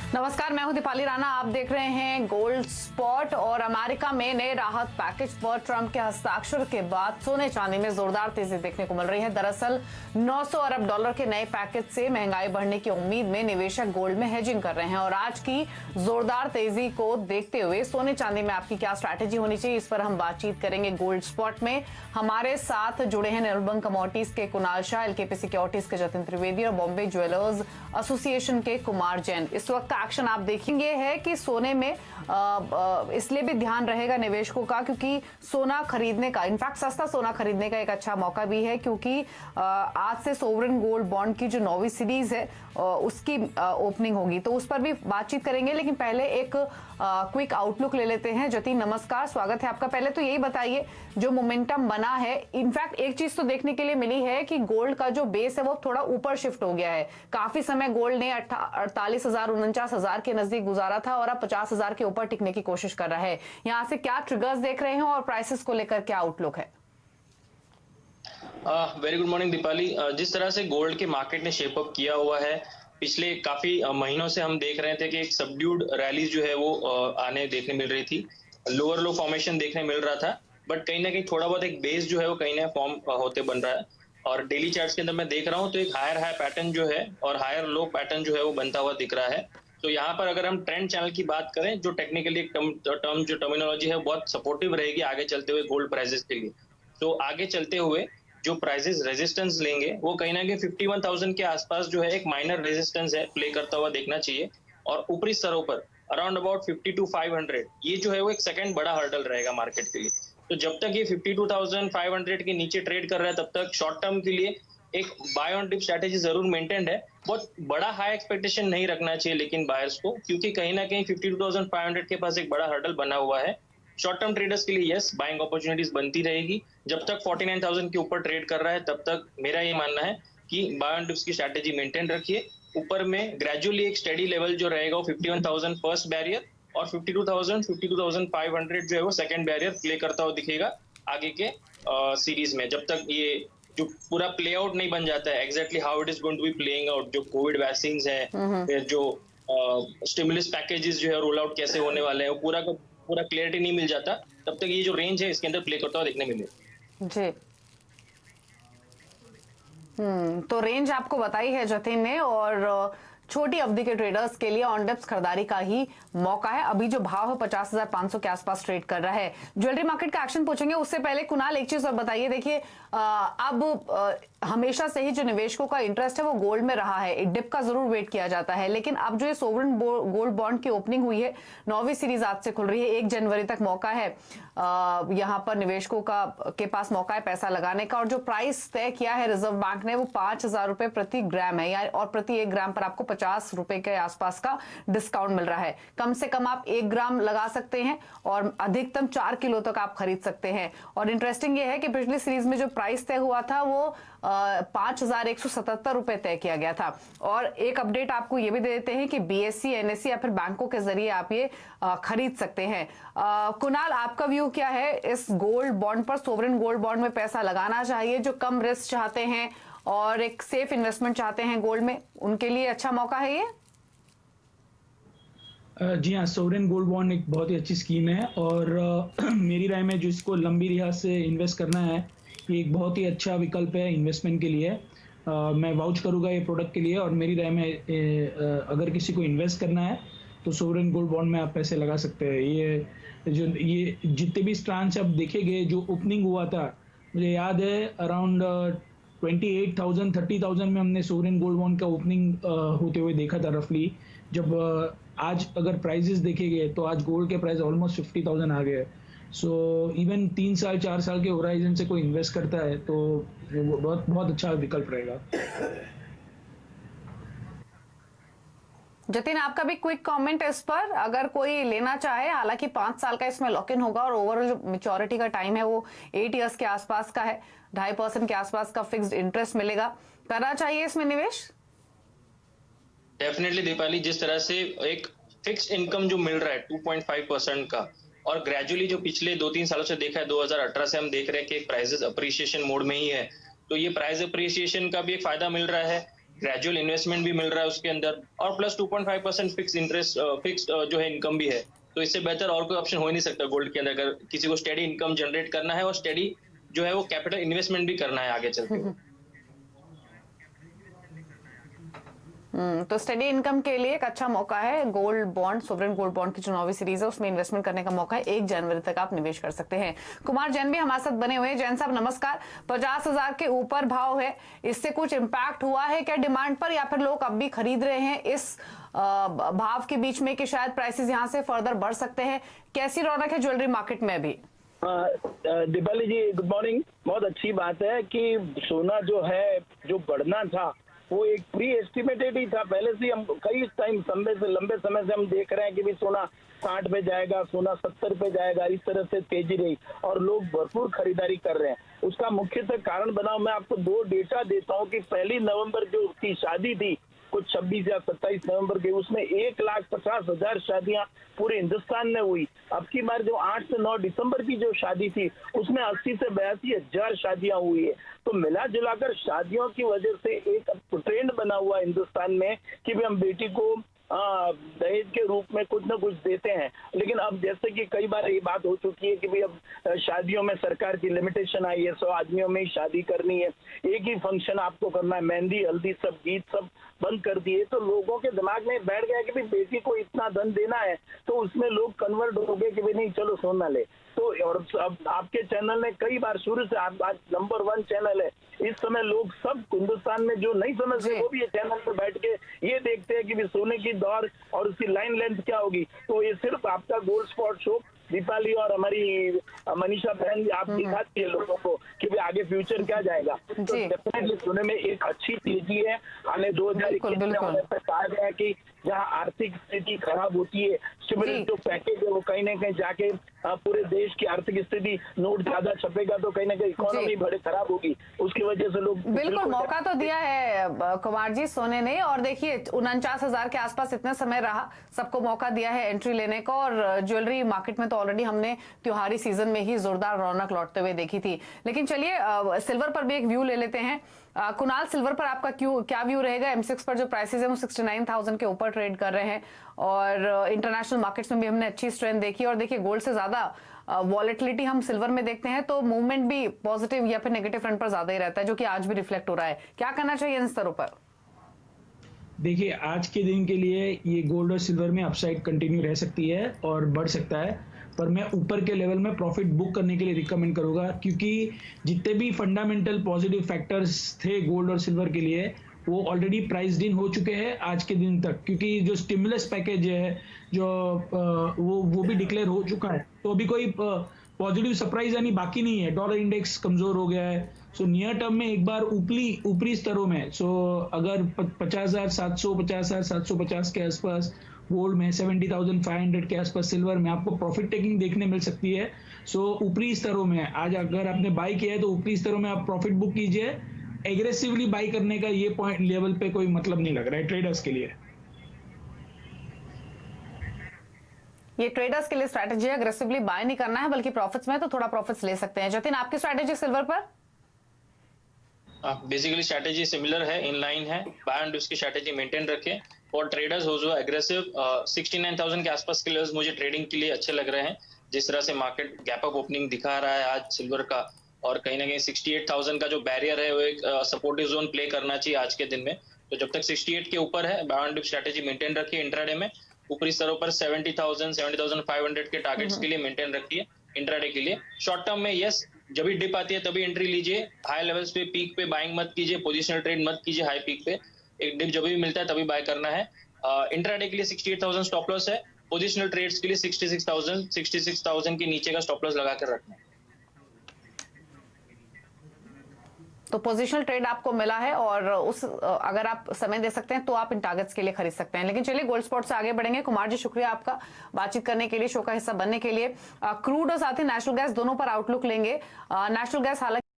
नमस्कार, मैं हूं दीपाली राणा। आप देख रहे हैं गोल्ड स्पॉट। और अमेरिका में नए राहत पैकेज पर ट्रंप के हस्ताक्षर के बाद सोने चांदी में जोरदार तेजी देखने को मिल रही है। दरअसल 900 अरब डॉलर के नए पैकेज से महंगाई बढ़ने की उम्मीद में निवेशक गोल्ड में हेजिंग कर रहे हैं। और आज की जोरदार तेजी को देखते हुए सोने चांदी में आपकी क्या स्ट्रैटेजी होनी चाहिए, इस पर हम बातचीत करेंगे गोल्ड स्पॉट में। हमारे साथ जुड़े हैं निर्मल कमोडिटीज के कुणाल शाह, एलकेपी सिक्योरिटीज के जतिन त्रिवेदी और बॉम्बे ज्वेलर्स एसोसिएशन के कुमार जैन। इस वक्त एक्शन आप देखेंगे है कि सोने में इसलिए भी ध्यान रहेगा निवेशकों का क्योंकि सोना खरीदने का, इनफैक्ट सस्ता सोना खरीदने का एक अच्छा मौका भी है, क्योंकि आज से सोवरेन गोल्ड बॉन्ड की जो 9वीं सीरीज है उसकी ओपनिंग होगी, तो उस पर भी बातचीत करेंगे। लेकिन पहले एक क्विक आउटलुक ले लेते हैं। जतिन नमस्कार, स्वागत है आपका। पहले तो यही बताइए, जो मोमेंटम बना है, इनफैक्ट एक चीज तो देखने के लिए मिली है कि गोल्ड का जो बेस है वो थोड़ा ऊपर शिफ्ट हो गया है। काफी समय गोल्ड ने 48,000 49,000 के नजदीक गुजारा था और अब 50,000 के ऊपर टिकने की कोशिश कर रहा है। यहां से क्या ट्रिगर्स देख रहे हैं और प्राइसेस को लेकर क्या आउटलुक है? Very good morning Deepali. जिस तरह से गोल्ड के मार्केट ने शेप अप किया हुआ है, पिछले काफी महीनों से हम देख रहे थे कि एक सबड्यूड रैली जो है वो आने देखने मिल रही थी, लोअर लो फॉर्मेशन देखने मिल रहा था, बट कहीं ना कहीं थोड़ा बहुत एक बेस जो है वो कहीं ना फॉर्म होते बन रहा है। और डेली चार्ट्स के अंदर मैं देख रहा हूँ तो एक हायर हाई पैटर्न जो है और हायर लो पैटर्न जो है वो बनता हुआ दिख रहा है। तो यहाँ पर अगर हम ट्रेंड चैनल की बात करें, जो टेक्निकली टर्म जो टर्मिनोलॉजी है बहुत सपोर्टिव रहेगी आगे चलते हुए गोल्ड प्राइसेस के लिए। तो आगे चलते हुए जो प्राइसेस रेजिस्टेंस लेंगे वो कहीं ना कहीं 51,000 के आसपास जो है एक माइनर रेजिस्टेंस है प्ले करता हुआ देखना चाहिए। और ऊपरी स्तरों पर अराउंड अबाउट 52,500 ये जो है वो एक सेकंड बड़ा हर्डल रहेगा मार्केट के लिए। तो जब तक ये 52,500 के नीचे ट्रेड कर रहा है तब तक शॉर्ट टर्म के लिए एक बाय ऑन डिप स्ट्रैटेजी जरूर मेंटेन्ड है। बहुत बड़ा हाई एक्सपेक्टेशन नहीं रखना चाहिए लेकिन बायर्स को, क्योंकि कहीं ना कहीं 52,500 के पास एक बड़ा हर्डल बना हुआ है। शॉर्ट टर्म ट्रेडर्स के लिए यस, बाइंग अपॉर्चुनिटीज बनती रहेगी। जब तक 49,000 के ऊपर ट्रेड कर रहा है तब तक मेरा ये मानना है कि बाय ऑन डिप्स की स्ट्रैटेजी मेंटेन रखिए। ऊपर में ग्रेजुअली एक स्टेडी लेवल जो रहेगा वो 51,000 फर्स्ट बैरियर और 52,000 52,500 जो है वो सेकंड बैरियर प्ले करता हुआ दिखेगा आगे के सीरीज में। जब तक ये जो पूरा प्ले आउट नहीं बन जाता है exactly how it is going to be playing out, जो कोविड वैक्सीन है, फिर जो स्टिमुलस पैकेजेस जो है रोल आउट कैसे होने वाले हैं, वो पूरा क्लियरिटी नहीं मिल जाता, तब तक ये जो रेंज है इसके अंदर प्ले करता हुआ देखने मिले जी। तो रेंज आपको बताई है जतिन ने, और छोटी अवधि के ट्रेडर्स के लिए ऑन डिप्स खरीदारी का ही मौका है। अभी जो भाव है 50,500 के आसपास ट्रेड कर रहा है। ज्वेलरी मार्केट का एक्शन पूछेंगे, उससे पहले कुणाल एक चीज और बताइए। देखिए, अब हमेशा से ही जो निवेशकों का इंटरेस्ट है वो गोल्ड में रहा है, एक डिप का जरूर वेट किया जाता है, लेकिन अब जो ये सोवरेन गोल्ड बॉन्ड की ओपनिंग हुई है, 9वीं सीरीज आज से खुल रही है, 1 जनवरी तक मौका है यहाँ पर निवेशकों के पास मौका है पैसा लगाने का। और जो प्राइस तय किया है रिजर्व बैंक ने वो 5,000 रुपए प्रति ग्राम है, और प्रति 1 ग्राम पर आपको 50 रुपए के आसपास का डिस्काउंट मिल रहा है। कम से कम आप 1 ग्राम लगा सकते हैं और अधिकतम 4 किलो तक आप खरीद सकते हैं। और इंटरेस्टिंग ये है कि पिछली सीरीज में जो प्राइस तय हुआ था वो 5,177 रुपए तय किया गया था। और एक अपडेट आपको ये भी दे देते हैं कि बीएससी, एनएससी या फिर बैंकों के जरिए आप ये खरीद सकते हैं। कुणाल, आपका व्यू क्या है इस गोल्ड बॉन्ड पर? सोवरेन गोल्ड बॉन्ड में पैसा लगाना चाहिए जो कम रिस्क चाहते हैं और एक सेफ इन्वेस्टमेंट चाहते हैं गोल्ड में, उनके लिए अच्छा मौका है ये? जी हाँ, सोवरेन गोल्ड बॉन्ड एक बहुत ही अच्छी स्कीम है और मेरी राय में जो इसको लंबी रियाज से इन्वेस्ट करना है, ये एक बहुत ही अच्छा विकल्प है इन्वेस्टमेंट के लिए। मैं वाउच करूँगा ये प्रोडक्ट के लिए, और मेरी राय में अगर किसी को इन्वेस्ट करना है तो सोवरेन गोल्ड बॉन्ड में आप पैसे लगा सकते हैं। ये जितने भी स्ट्रांच आप देखेंगे, जो ओपनिंग हुआ था, मुझे याद है अराउंड 28,000 30,000 में हमने सोवरेन गोल्ड बॉन्ड का ओपनिंग होते हुए देखा था रफली। जब आज अगर प्राइजेस देखेंगे तो आज गोल्ड के प्राइस ऑलमोस्ट 50,000 आ गए। सो इवन 3 साल 4 साल के होराइजन से कोई इन्वेस्ट करता है तो बहुत बहुत अच्छा विकल्प रहेगा। जतिन, आपका भी क्विक कमेंट इस पर, अगर कोई लेना चाहे, हालांकि 5 साल का इसमें लॉक इन होगा और ओवरऑल जो मेच्योरिटी का टाइम है वो 8 इयर्स के आसपास का है, 2.5% के आसपास का फिक्स्ड इंटरेस्ट मिलेगा, करना चाहिए इसमें निवेश? डेफिनेटली दीपाली, जिस तरह से एक फिक्स्ड इनकम जो मिल रहा है 2.5% का, और ग्रेजुअली जो पिछले 2-3 सालों से देखा है, 2018 से हम देख रहे हैं कि प्राइसेस अप्रिसिएशन मोड में ही है, तो ये प्राइस अप्रिसिएशन का भी एक फायदा मिल रहा है। ग्रेजुअल इन्वेस्टमेंट भी मिल रहा है उसके अंदर, और प्लस 2.5% फिक्स इंटरेस्ट फिक्स जो है इनकम भी है। तो इससे बेहतर और कोई ऑप्शन हो ही नहीं सकता गोल्ड के अंदर, अगर किसी को स्टेडी इनकम जनरेट करना है और स्टेडी जो है वो कैपिटल इन्वेस्टमेंट भी करना है आगे चलते हुए। तो स्टडी इनकम के लिए एक अच्छा मौका है। Gold bond, sovereign gold bond की जो नौवीं सीरीज है उसमें इन्वेस्टमेंट करने का मौका है। 1 जनवरी तक आप निवेश कर सकते हैं। कुमार जैन भी हमारे साथ बने हुए हैं। जैन साहब नमस्कार। 50,000 के ऊपर भाव है, इससे कुछ इम्पैक्ट हुआ है क्या डिमांड पर, या फिर लोग अब भी खरीद रहे हैं इस भाव के बीच में कि शायद प्राइसेस यहाँ से फर्दर बढ़ सकते हैं? कैसी रौनक है ज्वेलरी मार्केट में अभी? दीपाली जी गुड मॉर्निंग। बहुत अच्छी बात है कि सोना जो है जो बढ़ना था वो एक प्री एस्टिमेटेड ही था। पहले से हम कई लंबे समय से हम देख रहे हैं कि भी सोना 60 पे जाएगा, सोना 70 पे जाएगा, इस तरह से तेजी रही और लोग भरपूर खरीदारी कर रहे हैं। उसका मुख्यतः कारण बनाओ, मैं आपको 2 डेटा देता हूँ कि 1 नवंबर जो उसकी शादी थी कुछ 26 या 27 नवंबर के, उसमें 1,50,000 शादियां पूरे हिंदुस्तान में हुई। अब की बार जो 8 से 9 दिसंबर की जो शादी थी उसमें 80 से 82,000 शादियां हुई है। तो मिला जुलाकर शादियों की वजह से एक ट्रेंड बना हुआ हिंदुस्तान में कि भी हम बेटी को दहेज के रूप में कुछ न कुछ देते हैं। लेकिन अब जैसे कि कई बार ये बात हो चुकी है कि भाई अब शादियों में सरकार की लिमिटेशन आई है, 100 आदमियों में ही शादी करनी है, एक ही फंक्शन आपको करना है, मेहंदी हल्दी सब गीत सब बंद कर दिए। तो लोगों के दिमाग में बैठ गया कि भाई बेटी को इतना धन देना है, तो उसमें लोग कन्वर्ट हो गए कि भाई नहीं चलो सोना ले। तो और अब आपके चैनल ने कई बार शुरू से आज नंबर 1 चैनल है। इस समय लोग सब हिंदुस्तान में जो नहीं समझते वो भी ये चैनल पर बैठ के ये देखते हैं कि भी सोने की दौर और उसकी लाइन लेंथ क्या होगी। तो ये सिर्फ आपका गोल्ड स्पॉट शो दीपाली और हमारी मनीषा बहन आप दिखाती है लोगों को कि भी आगे फ्यूचर क्या जाएगा। तो डेफिनेटली सोने में एक अच्छी तेजी है। आने 2021 में कहा गया है कि जहाँ आर्थिक स्थिति खराब होती है, स्टिमुलस जो पैकेज है वो कहीं ना कहीं जाके पूरे देश की आर्थिक स्थिति, नोट ज्यादा छपेगा तो कहीं ना कहीं इकोनॉमी बड़े खराब होगी, उसकी वजह से लोग बिल्कुल मौका तो दिया है कुमार जी सोने ने। और देखिए 49,000 के आसपास इतना समय रहा, सबको मौका दिया है एंट्री लेने का। और ज्वेलरी मार्केट में तो ऑलरेडी हमने त्योहारी सीजन में ही जोरदार रौनक लौटते हुए देखी थी। लेकिन चलिए सिल्वर पर भी एक व्यू ले लेते हैं। कुणाल, सिल्वर पर आपका क्या व्यू रहेगा? M6 पर जो प्राइसेस है वो 69,000 के ऊपर ट्रेड कर रहे हैं और इंटरनेशनल मार्केट्स में भी हमने अच्छी स्ट्रेंथ देखी। और देखिए गोल्ड से ज्यादा वॉलेटिलिटी हम सिल्वर में देखते हैं, तो मूवमेंट भी पॉजिटिव या फिर नेगेटिव फ्रंट पर ज्यादा ही रहता है, जो कि आज भी रिफ्लेक्ट हो रहा है। क्या करना चाहिए इन स्तरों पर? देखिए आज के दिन के लिए ये गोल्ड और सिल्वर में अपसाइड कंटिन्यू रह सकती है और बढ़ सकता है, पर मैं ऊपर के लेवल में प्रॉफिट बुक करने के लिए रिकमेंड करूंगा, क्योंकि जितने भी फंडामेंटल पॉजिटिव फैक्टर्स थे गोल्ड और सिल्वर के लिए वो ऑलरेडी प्राइस्ड इन हो चुके हैं आज के दिन तक। क्योंकि जो स्टिमुलस पैकेज है जो वो भी डिक्लेयर हो चुका है, तो अभी कोई पॉजिटिव सरप्राइज यानी बाकी नहीं है। डॉलर इंडेक्स कमजोर हो गया है, सो नियर टर्म में एक बार ऊपरी स्तरों में, सो अगर 50,700 50,750 के आसपास गोल्ड में, 70,500 के आसपास सिल्वर में आपको प्रॉफिट टेकिंग देखने मिल सकती है। सो ऊपरी स्तरों में आज अगर आपने बाई किया है तो ऊपरी स्तरों में आप प्रॉफिट बुक कीजिए। एग्रेसिवली बाई करने का ये पॉइंट लेवल पे कोई मतलब नहीं लग रहा है ट्रेडर्स के लिए। ये ट्रेडर्स के लिए स्ट्रैटेजी है, अग्रेसिवली बाय नहीं करना है, बल्कि प्रॉफिट्स में तो थोड़ा प्रॉफिट्स ले सकते हैं। जतिन, आपकी स्ट्रैटेजी सिल्वर पर? बेसिकली स्ट्रैटेजी सिमिलर है, इन लाइन है। बाय एंड उसकी स्ट्रैटेजी मेंटेन रखें। और ट्रेडर्स हो जो एग्रेसिव 69,000 के आसपास के लेवल्स मुझे ट्रेडिंग के लिए अच्छे लग रहे हैं। जिस तरह से मार्केट गैप अप ओपनिंग दिखा रहा है आज सिल्वर का, और कहीं ना कहीं 68,000 का जो बैरियर है वो एक सपोर्टिव जोन प्ले करना चाहिए आज के दिन में। तो जब तक 68 के ऊपर है बाय एंड स्ट्रैटेजी मेंटेन रखिए। इंट्राडे में ऊपरी स्तरों पर 70,000 70,500 के टारगेट्स के लिए मेंटेन रखिए इंट्राडे के लिए। शॉर्ट टर्म में यस, जब भी डिप आती है तभी एंट्री लीजिए। हाई लेवल्स पे पीक पे बाइंग मत कीजिए, पोजिशनल ट्रेड मत कीजिए हाई पीक पे। एक डिप जब भी मिलता है तभी बाय करना है। इंट्राडे के लिए 68,000 स्टॉप लॉस है। पोजिशनल ट्रेड्स के लिए 66,000 के नीचे का स्टॉप लॉस लगा कर रखना है। तो पोजिशनल ट्रेड आपको मिला है और उस अगर आप समय दे सकते हैं तो आप इन टारगेट्स के लिए खरीद सकते हैं। लेकिन चलिए गोल्ड स्पॉट से आगे बढ़ेंगे। कुमार जी शुक्रिया आपका बातचीत करने के लिए, शो का हिस्सा बनने के लिए। क्रूड और साथ ही नेचुरल गैस दोनों पर आउटलुक लेंगे। नेचुरल गैस हालांकि